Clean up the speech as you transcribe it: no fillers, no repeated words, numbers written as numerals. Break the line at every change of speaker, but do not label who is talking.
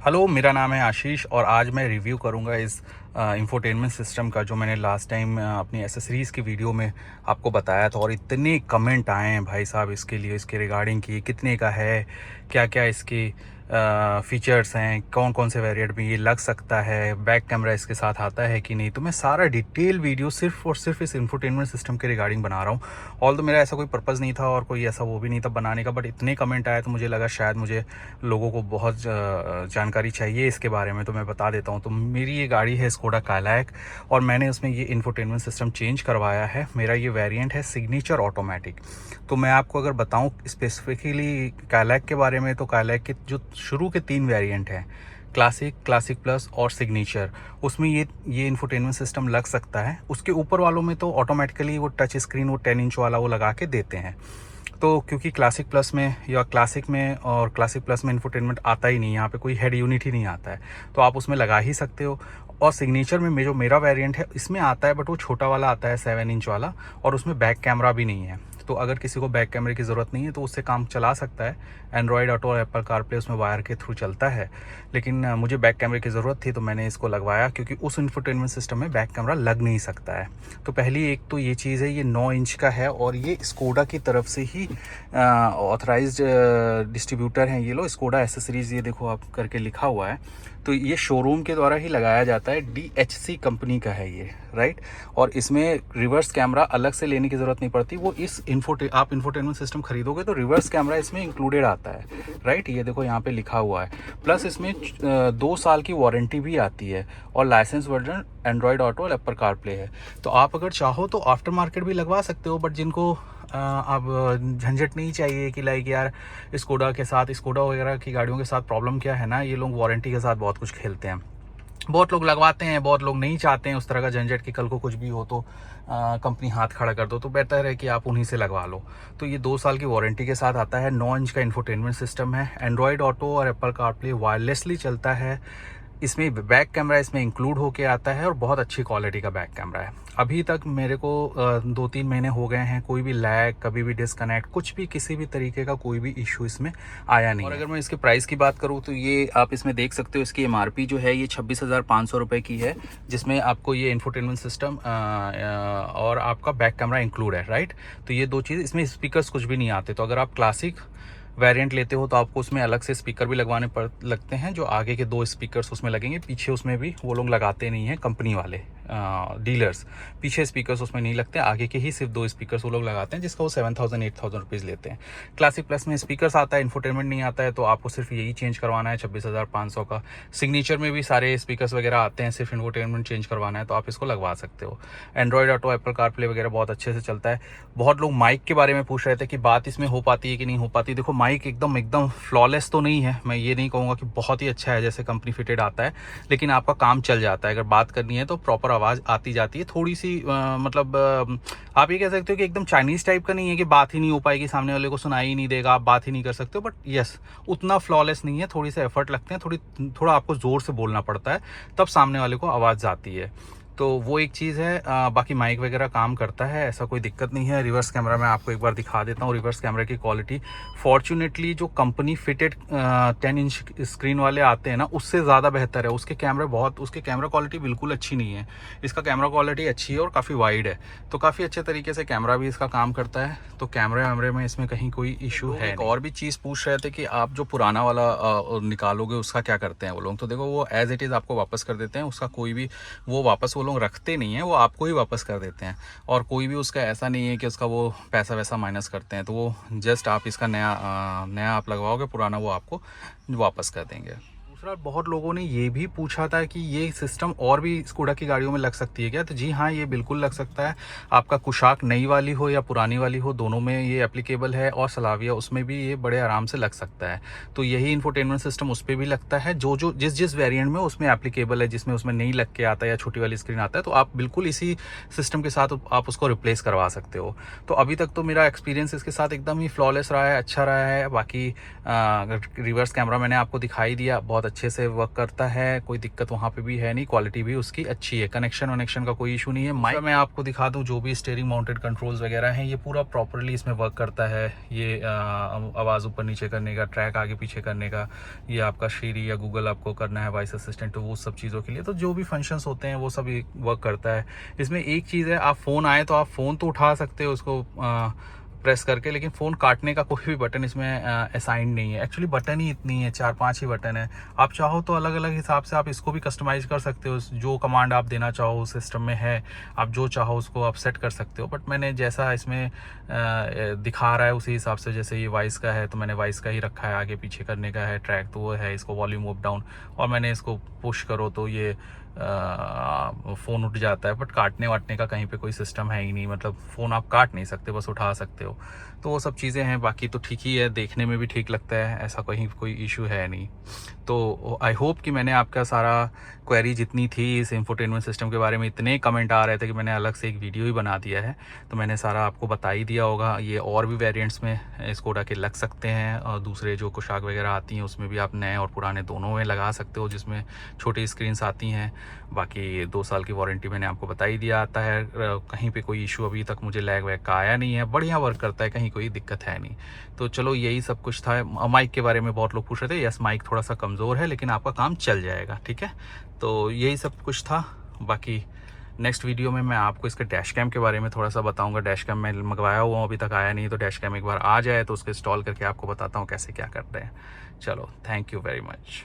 Hello, मेरा नाम है आशीष और आज मैं रिव्यू करूंगा इस इंफोटेनमेंट सिस्टम का, जो मैंने लास्ट टाइम अपनी एसेसरीज़ की वीडियो में आपको बताया था। और इतने कमेंट आए हैं भाई साहब इसके लिए, इसके रिगार्डिंग कि कितने का है, क्या क्या इसकी फ़ीचर्स हैं, कौन कौन से वेरिएंट में ये लग सकता है, बैक कैमरा इसके साथ आता है कि नहीं। तो मैं सारा डिटेल वीडियो सिर्फ और सिर्फ इस इंफोटेनमेंट सिस्टम के रिगार्डिंग बना रहा हूँ। ऑल तो मेरा ऐसा कोई पर्पज़ नहीं था और कोई ऐसा वो भी नहीं था बनाने का, बट इतने कमेंट आए तो मुझे लगा शायद मुझे लोगों को बहुत जानकारी चाहिए इसके बारे में, तो मैं बता देता हूँ। तो मेरी ये गाड़ी है स्कोडा कालायक और मैंने उसमें ये इंफोटेनमेंट सिस्टम चेंज करवाया है। मेरा ये वेरिएंट है सिग्नेचर ऑटोमेटिक। तो मैं आपको अगर बताऊँ स्पेसिफिकली कालायक के बारे में, तो कालायक के जो शुरू के 3 वेरिएंट हैं, क्लासिक, क्लासिक प्लस और सिग्नेचर, उसमें ये इंफोटेनमेंट सिस्टम लग सकता है। उसके ऊपर वालों में तो ऑटोमेटिकली वो टच स्क्रीन, वो 10 इंच वाला वो लगा के देते हैं। तो क्योंकि क्लासिक प्लस में या क्लासिक में और क्लासिक प्लस में इंफोटेनमेंट आता ही नहीं, यहाँ पे कोई हेड यूनिट ही नहीं आता है, तो आप उसमें लगा ही सकते हो। और सिग्नेचर में जो मेरा वेरिएंट है इसमें आता है, बट वो छोटा वाला आता है 7 इंच वाला, और उसमें बैक कैमरा भी नहीं है। तो अगर किसी को बैक कैमरे की ज़रूरत नहीं है तो उससे काम चला सकता है। एंड्रॉयड ऑटो और एप्पल कारप्ले उसमें वायर के थ्रू चलता है, लेकिन मुझे बैक कैमरे की ज़रूरत थी तो मैंने इसको लगवाया, क्योंकि उस इंफोटेनमेंट सिस्टम में बैक कैमरा लग नहीं सकता है। तो पहली एक तो ये चीज़ है, ये 9 इंच का है और ये स्कोडा की तरफ से ही ऑथराइज्ड डिस्ट्रीब्यूटर हैं ये लो, स्कोडा एसेसरीज़, ये देखो आप करके लिखा हुआ है। तो ये शोरूम के द्वारा ही लगाया जाता है, DHC कंपनी का है ये, राइट। और इसमें रिवर्स कैमरा अलग से लेने की ज़रूरत नहीं पड़ती। वो इस आप इंफोटेनमेंट सिस्टम खरीदोगे तो रिवर्स कैमरा इसमें इंक्लूडेड आता है, राइट। ये देखो यहाँ पे लिखा हुआ है। प्लस इसमें 2 साल की वारंटी भी आती है और लाइसेंस वर्जन एंड्रॉयड ऑटो और एप्पल कारप्ले है। तो आप अगर चाहो तो आफ्टर मार्केट भी लगवा सकते हो, बट जिनको अब झंझट नहीं चाहिए कि लाइक यार स्कोडा के साथ, स्कोडा वगैरह की गाड़ियों के साथ प्रॉब्लम क्या है ना, ये लोग वारंटी के साथ बहुत कुछ खेलते हैं। बहुत लोग लगवाते हैं, बहुत लोग नहीं चाहते हैं उस तरह का झंझट कि कल को कुछ भी हो तो कंपनी हाथ खड़ा कर दो। तो बेहतर है कि आप उन्हीं से लगवा लो। तो ये 2 साल की वारंटी के साथ आता है। 9 इंच का इंफोटेनमेंट सिस्टम है, एंड्रॉयड ऑटो और एप्पल कारप्ले वायरलेसली चलता है। इसमें बैक कैमरा इसमें इंक्लूड होके आता है और बहुत अच्छी क्वालिटी का बैक कैमरा है। अभी तक मेरे को 2-3 महीने हो गए हैं, कोई भी लैग, कभी भी डिस्कनेक्ट, कुछ भी किसी भी तरीके का कोई भी इशू इसमें आया नहीं। और अगर मैं इसके प्राइस की बात करूँ तो ये आप इसमें देख सकते हो, इसकी MRP जो है ये 26,500 रुपये की है, जिसमें आपको ये इंफोटेनमेंट सिस्टम और आपका बैक कैमरा इंक्लूड है, राइट। तो ये 2 चीज़, इसमें स्पीकर्स कुछ भी नहीं आते। तो अगर आप क्लासिक वेरिएंट लेते हो तो आपको उसमें अलग से स्पीकर भी लगवाने लगते हैं। जो आगे के 2 स्पीकर्स उसमें लगेंगे, पीछे उसमें भी वो लोग लगाते नहीं हैं, कंपनी वाले डीलर्स पीछे स्पीकर्स उसमें नहीं लगते, आगे के ही सिर्फ 2 स्पीकर्स वो लोग लगाते हैं, जिसका वो 7,000-8,000 रुपीज़ लेते हैं। क्लासिक प्लस में स्पीकर्स आता है, इंफोटेनमेंट नहीं आता है, तो आपको सिर्फ यही चेंज करवाना है 26,500 का। सिग्नेचर में भी सारे स्पीकर्स वगैरह आते हैं, सिर्फ इंफोटेनमेंट चेंज करवाना है तो आप इसको लगवा सकते हो। एंड्रॉयड ऑटो, एप्पल कारप्ले वगैरह बहुत अच्छे से चलता है। बहुत लोग माइक के बारे में पूछ रहे थे कि बात इसमें हो पाती है कि नहीं हो पाती। देखो माइक एकदम फ्लॉलेस तो नहीं है, मैं ये नहीं कहूँगा कि बहुत ही अच्छा है जैसे कंपनी फिटेड आता है, लेकिन आपका काम चल जाता है। अगर बात करनी है तो प्रॉपर आवाज़ आती जाती है, थोड़ी सी मतलब आप ये कह सकते हो कि एकदम चाइनीज़ टाइप का नहीं है कि बात ही नहीं हो पाएगी, सामने वाले को सुनाई ही नहीं देगा, आप बात ही नहीं कर सकते हो, बट यस उतना फ्लॉलेस नहीं है। थोड़ी से एफर्ट लगते हैं, थोड़ा आपको ज़ोर से बोलना पड़ता है, तब सामने वाले को आवाज़ आती है। तो वो एक चीज़ है। बाकी माइक वगैरह काम करता है, ऐसा कोई दिक्कत नहीं है। रिवर्स कैमरा मैं आपको एक बार दिखा देता हूँ। रिवर्स कैमरा की क्वालिटी फॉर्चुनेटली जो कंपनी फिटेड 10 इंच स्क्रीन वाले आते हैं ना, उससे ज़्यादा बेहतर है। उसके कैमरा क्वालिटी बिल्कुल अच्छी नहीं है। इसका कैमरा क्वालिटी अच्छी है और काफ़ी वाइड है, तो काफ़ी अच्छे तरीके से कैमरा भी इसका काम करता है। तो कैमरे वैमरे में इसमें कहीं कोई इशू है नहीं। और भी चीज़ पूछ रहे थे कि आप जो पुराना वाला निकालोगे उसका क्या करते हैं वो लोग। तो देखो वो एज इट इज़ आपको वापस कर देते हैं, उसका कोई भी वो वापस वो लोग रखते नहीं है, वो आपको ही वापस कर देते हैं। और कोई भी उसका ऐसा नहीं है कि उसका वो पैसा वैसा माइनस करते हैं। तो वो जस्ट आप इसका नया आप लगवाओगे, पुराना वो आपको वापस कर देंगे। दूसरा, बहुत लोगों ने ये भी पूछा था कि ये सिस्टम और भी स्कोडा की गाड़ियों में लग सकती है क्या। तो जी हाँ, ये बिल्कुल लग सकता है। आपका कुशाक नई वाली हो या पुरानी वाली हो, दोनों में ये एप्लीकेबल है, और सलाविया उसमें भी ये बड़े आराम से लग सकता है। तो यही इंफोटेनमेंट सिस्टम उस पर भी लगता है, जो जिस वेरिएंट में उसमें एप्लीकेबल है, जिसमें उसमें नहीं लग के आता है या छोटी वाली स्क्रीन आता है, तो आप बिल्कुल इसी सिस्टम के साथ आप उसको रिप्लेस करवा सकते हो। तो अभी तक तो मेरा एक्सपीरियंस इसके साथ एकदम ही फ्लॉलेस रहा है, अच्छा रहा है। बाकी रिवर्स कैमरा मैंने आपको दिखाई दिया, बहुत अच्छे से वर्क करता है, कोई दिक्कत वहाँ पे भी है नहीं, क्वालिटी भी उसकी अच्छी है, कनेक्शन वनेक्शन का कोई इशू नहीं है। माइक मैं आपको दिखा दूँ, जो भी स्टीयरिंग माउंटेड कंट्रोल्स वगैरह हैं ये पूरा प्रॉपरली इसमें वर्क करता है। ये आवाज़ ऊपर नीचे करने का, ट्रैक आगे पीछे करने का, ये आपका श्री या गूगल आपको करना है वॉइस असिस्टेंट, तो वो सब चीज़ों के लिए तो जो भी फंक्शंस होते हैं वो सब वर्क करता है। इसमें एक चीज़ है, आप फ़ोन आए तो आप फ़ोन तो उठा सकते हो उसको प्रेस करके, लेकिन फ़ोन काटने का कोई भी बटन इसमें असाइंड नहीं है। एक्चुअली बटन ही इतनी है, 4-5 ही बटन है। आप चाहो तो अलग अलग हिसाब से आप इसको भी कस्टमाइज़ कर सकते हो, जो कमांड आप देना चाहो उस सिस्टम में है, आप जो चाहो उसको आप सेट कर सकते हो। बट मैंने जैसा इसमें दिखा रहा है उसी हिसाब से, जैसे ये वॉइस का है तो मैंने वॉइस का ही रखा है, आगे पीछे करने का है, ट्रैक तो वो है, इसको वॉल्यूम अप डाउन, और मैंने इसको पुश करो तो ये फ़ोन उठ जाता है। बट काटने वाटने का कहीं पे कोई सिस्टम है ही नहीं, मतलब फ़ोन आप काट नहीं सकते, बस उठा सकते हो। तो वो सब चीज़ें हैं, बाकी तो ठीक ही है, देखने में भी ठीक लगता है, ऐसा कहीं कोई इशू है नहीं। तो आई होप कि मैंने आपका सारा क्वेरी जितनी थी इस इंफोटेनमेंट सिस्टम के बारे में, इतने कमेंट आ रहे थे कि मैंने अलग से एक वीडियो ही बना दिया है, तो मैंने सारा आपको बता ही दिया होगा। ये और भी वेरिएंट्स में स्कोडा के लग सकते हैं, और दूसरे जो कुशाक वगैरह आती हैं उसमें भी आप नए और पुराने दोनों में लगा सकते हो, जिसमें छोटी स्क्रीन्स आती हैं। बाकी 2 साल की वारंटी मैंने आपको बता ही दिया आता है। कहीं पे कोई इशू अभी तक मुझे लैग वैग का आया नहीं है, बढ़िया वर्क करता है, कहीं कोई दिक्कत है नहीं। तो चलो यही सब कुछ था। माइक के बारे में बहुत लोग पूछ रहे थे, यस माइक थोड़ा सा कमज़ोर है लेकिन आपका काम चल जाएगा, ठीक है। तो यही सब कुछ था। बाकी नेक्स्ट वीडियो में मैं आपको इसके डैश कैम के बारे में थोड़ा सा बताऊंगा। डैश कैम मैं मंगवाया हुआ अभी तक आया नहीं, तो डैश कैम एक बार आ जाए तो उसको इंस्टॉल करके आपको बताता हूँ कैसे क्या करते हैं। चलो, थैंक यू वेरी मच।